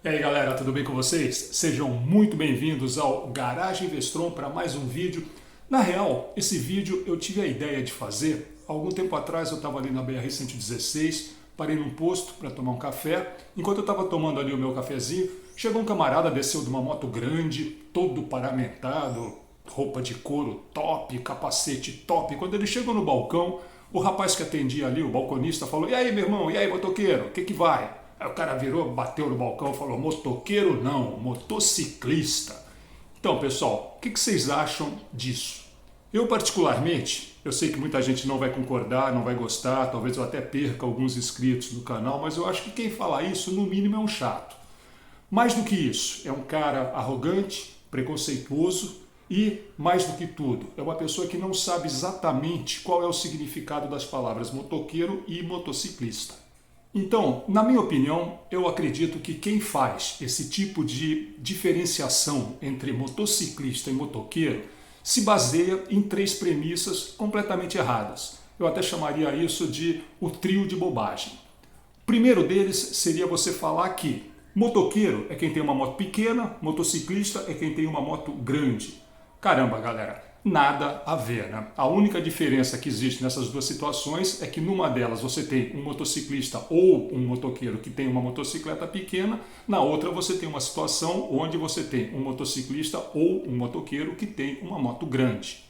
E aí galera, tudo bem com vocês? Sejam muito bem-vindos ao Garagem Vestron para mais um vídeo. Na real, esse vídeo eu tive a ideia de fazer. Algum tempo atrás eu estava ali na BR-116, parei num posto para tomar um café. Enquanto eu estava tomando ali o meu cafezinho, chegou um camarada, desceu de uma moto grande, todo paramentado, roupa de couro top, capacete top. Quando ele chegou no balcão, o rapaz que atendia ali, o balconista, falou: "E aí, meu irmão? E aí, motoqueiro? O que vai?" Aí o cara virou, bateu no balcão e falou: "Motoqueiro não, motociclista." Então, pessoal, o que vocês acham disso? Eu, particularmente, eu sei que muita gente não vai concordar, não vai gostar, talvez eu até perca alguns inscritos no canal, mas eu acho que quem fala isso, no mínimo, é um chato. Mais do que isso, é um cara arrogante, preconceituoso e, mais do que tudo, é uma pessoa que não sabe exatamente qual é o significado das palavras motoqueiro e motociclista. Então, na minha opinião, eu acredito que quem faz esse tipo de diferenciação entre motociclista e motoqueiro se baseia em três premissas completamente erradas. Eu até chamaria isso de o trio de bobagem. O primeiro deles seria você falar que motoqueiro é quem tem uma moto pequena, motociclista é quem tem uma moto grande. Caramba, galera, nada a ver, né? A única diferença que existe nessas duas situações é que numa delas você tem um motociclista ou um motoqueiro que tem uma motocicleta pequena, na outra você tem uma situação onde você tem um motociclista ou um motoqueiro que tem uma moto grande.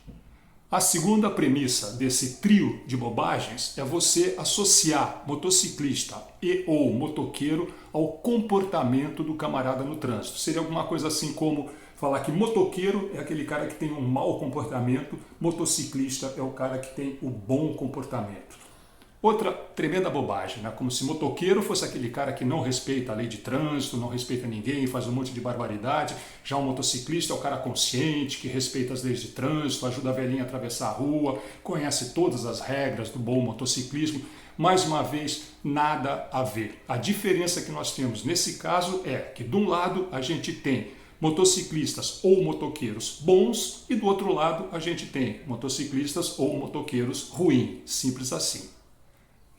A segunda premissa desse trio de bobagens é você associar motociclista e ou motoqueiro ao comportamento do camarada no trânsito. Seria alguma coisa assim como falar que motoqueiro é aquele cara que tem um mau comportamento, motociclista é o cara que tem o bom comportamento. Outra tremenda bobagem, né? Como se motoqueiro fosse aquele cara que não respeita a lei de trânsito, não respeita ninguém, faz um monte de barbaridade. Já o motociclista é o cara consciente, que respeita as leis de trânsito, ajuda a velhinha a atravessar a rua, conhece todas as regras do bom motociclismo. Mais uma vez, nada a ver. A diferença que nós temos nesse caso é que, de um lado, a gente tem motociclistas ou motoqueiros bons e, do outro lado, a gente tem motociclistas ou motoqueiros ruins. Simples assim.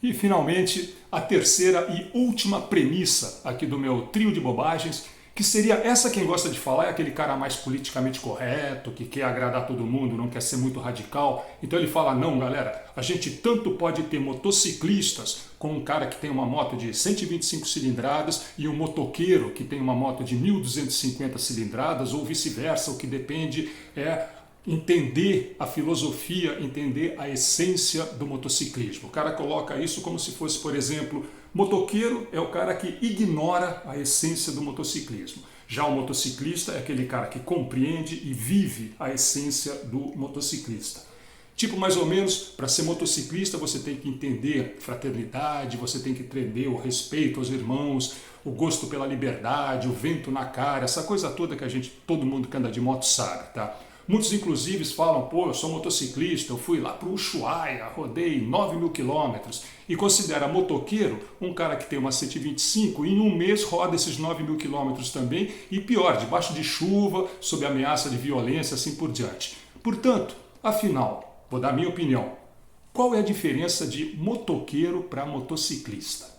E, finalmente, a terceira e última premissa aqui do meu trio de bobagens, que seria essa. Quem gosta de falar é aquele cara mais politicamente correto, que quer agradar todo mundo, não quer ser muito radical. Então ele fala: não, galera, a gente tanto pode ter motociclistas com um cara que tem uma moto de 125 cilindradas e um motoqueiro que tem uma moto de 1.250 cilindradas, ou vice-versa. O que depende é entender a filosofia, entender a essência do motociclismo. O cara coloca isso como se fosse, por exemplo, motoqueiro é o cara que ignora a essência do motociclismo. Já o motociclista é aquele cara que compreende e vive a essência do motociclista. Tipo, mais ou menos, para ser motociclista você tem que entender fraternidade, você tem que entender o respeito aos irmãos, o gosto pela liberdade, o vento na cara, essa coisa toda que todo mundo que anda de moto sabe, tá? Muitos, inclusive, falam: pô, eu sou motociclista, eu fui lá para o Ushuaia, rodei 9.000 quilômetros, e considera motoqueiro um cara que tem uma 125 e em um mês roda esses 9.000 quilômetros também, e pior, debaixo de chuva, sob ameaça de violência, assim por diante. Portanto, afinal, vou dar a minha opinião, qual é a diferença de motoqueiro para motociclista?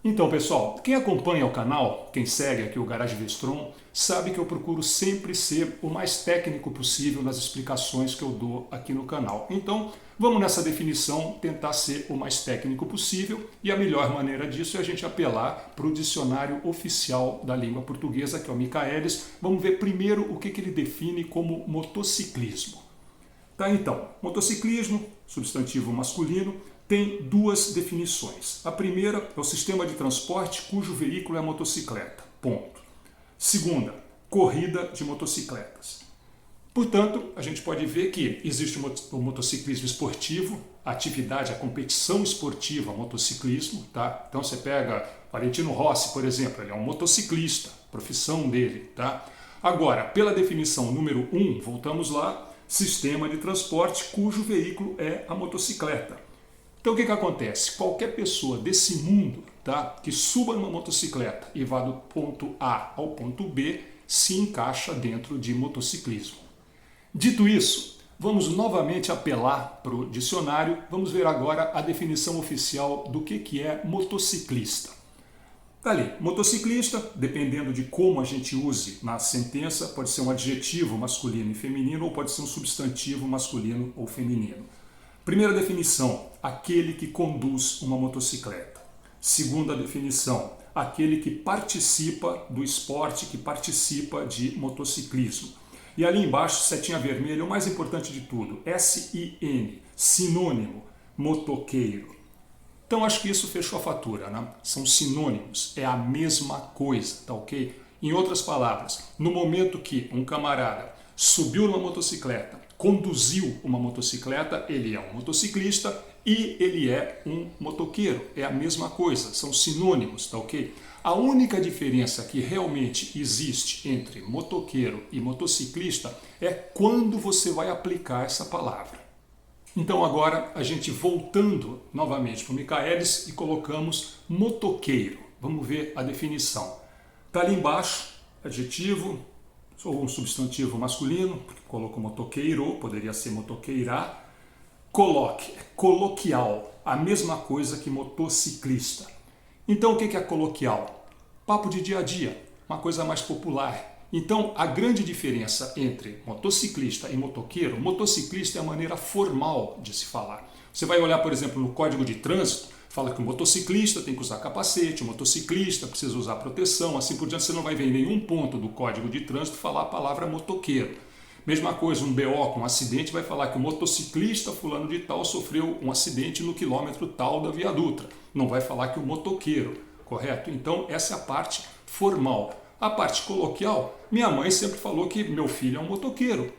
Então, pessoal, quem acompanha o canal, quem segue aqui o Garagem Vestron, sabe que eu procuro sempre ser o mais técnico possível nas explicações que eu dou aqui no canal. Então, vamos nessa definição tentar ser o mais técnico possível, e a melhor maneira disso é a gente apelar para o dicionário oficial da língua portuguesa, que é o Michaelis. Vamos ver primeiro o que ele define como motociclismo. Tá, então, motociclismo, substantivo masculino, tem duas definições. A primeira é o sistema de transporte cujo veículo é a motocicleta. Ponto. Segunda, corrida de motocicletas. Portanto, a gente pode ver que existe o motociclismo esportivo, a atividade, a competição esportiva, motociclismo. Tá? Então você pega Valentino Rossi, por exemplo, ele é um motociclista, profissão dele. Tá? Agora, pela definição número 1, voltamos lá, sistema de transporte cujo veículo é a motocicleta. Então o que acontece? Qualquer pessoa desse mundo, tá, que suba numa motocicleta e vá do ponto A ao ponto B se encaixa dentro de motociclismo. Dito isso, vamos novamente apelar para o dicionário. Vamos ver agora a definição oficial do que é motociclista. Tá ali, motociclista, dependendo de como a gente use na sentença, pode ser um adjetivo masculino e feminino ou pode ser um substantivo masculino ou feminino. Primeira definição, aquele que conduz uma motocicleta. Segunda definição, aquele que participa do esporte, que participa de motociclismo. E ali embaixo, setinha vermelha, o mais importante de tudo, S-I-N, sinônimo, motoqueiro. Então acho que isso fechou a fatura, né? São sinônimos, é a mesma coisa, tá ok? Em outras palavras, no momento que um camarada subiu numa motocicleta, conduziu uma motocicleta, ele é um motociclista e ele é um motoqueiro, é a mesma coisa, são sinônimos, tá ok? A única diferença que realmente existe entre motoqueiro e motociclista é quando você vai aplicar essa palavra. Então agora a gente voltando novamente para o Michaelis e colocamos motoqueiro. Vamos ver a definição. Está ali embaixo, adjetivo, ou um substantivo masculino, porque colocou motoqueiro, poderia ser motoqueirá. Coloque, coloquial, a mesma coisa que motociclista. Então o que é coloquial? Papo de dia a dia, uma coisa mais popular. Então, a grande diferença entre motociclista e motoqueiro, motociclista é a maneira formal de se falar. Você vai olhar, por exemplo, no Código de Trânsito, fala que o motociclista tem que usar capacete, o motociclista precisa usar proteção, assim por diante. Você não vai ver em nenhum ponto do Código de Trânsito falar a palavra motoqueiro. Mesma coisa, um BO com um acidente vai falar que o motociclista fulano de tal sofreu um acidente no quilômetro tal da Via Dutra. Não vai falar que o motoqueiro, correto? Então, essa é a parte formal. A parte coloquial, minha mãe sempre falou que meu filho é um motoqueiro.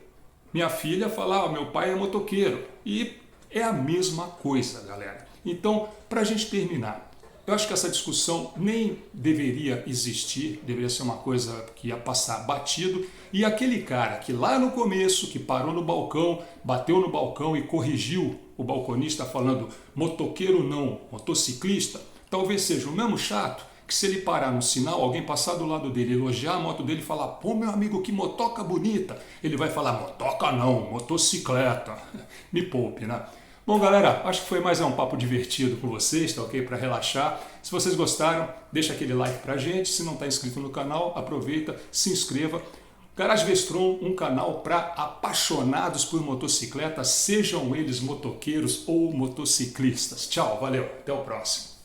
Minha filha fala, meu pai é motoqueiro. E é a mesma coisa, galera. Então, para a gente terminar, eu acho que essa discussão nem deveria existir, deveria ser uma coisa que ia passar batido. E aquele cara que lá no começo, que parou no balcão, bateu no balcão e corrigiu o balconista falando motoqueiro não, motociclista, talvez seja o mesmo chato que se ele parar no sinal, alguém passar do lado dele, elogiar a moto dele e falar, pô, meu amigo, que motoca bonita, ele vai falar, motoca não, motocicleta. Me poupe, né? Bom, galera, acho que foi mais um papo divertido com vocês, tá ok? Para relaxar. Se vocês gostaram, deixa aquele like pra gente. Se não está inscrito no canal, aproveita, se inscreva. Garage Vestron, um canal para apaixonados por motocicleta, sejam eles motoqueiros ou motociclistas. Tchau, valeu, até o próximo.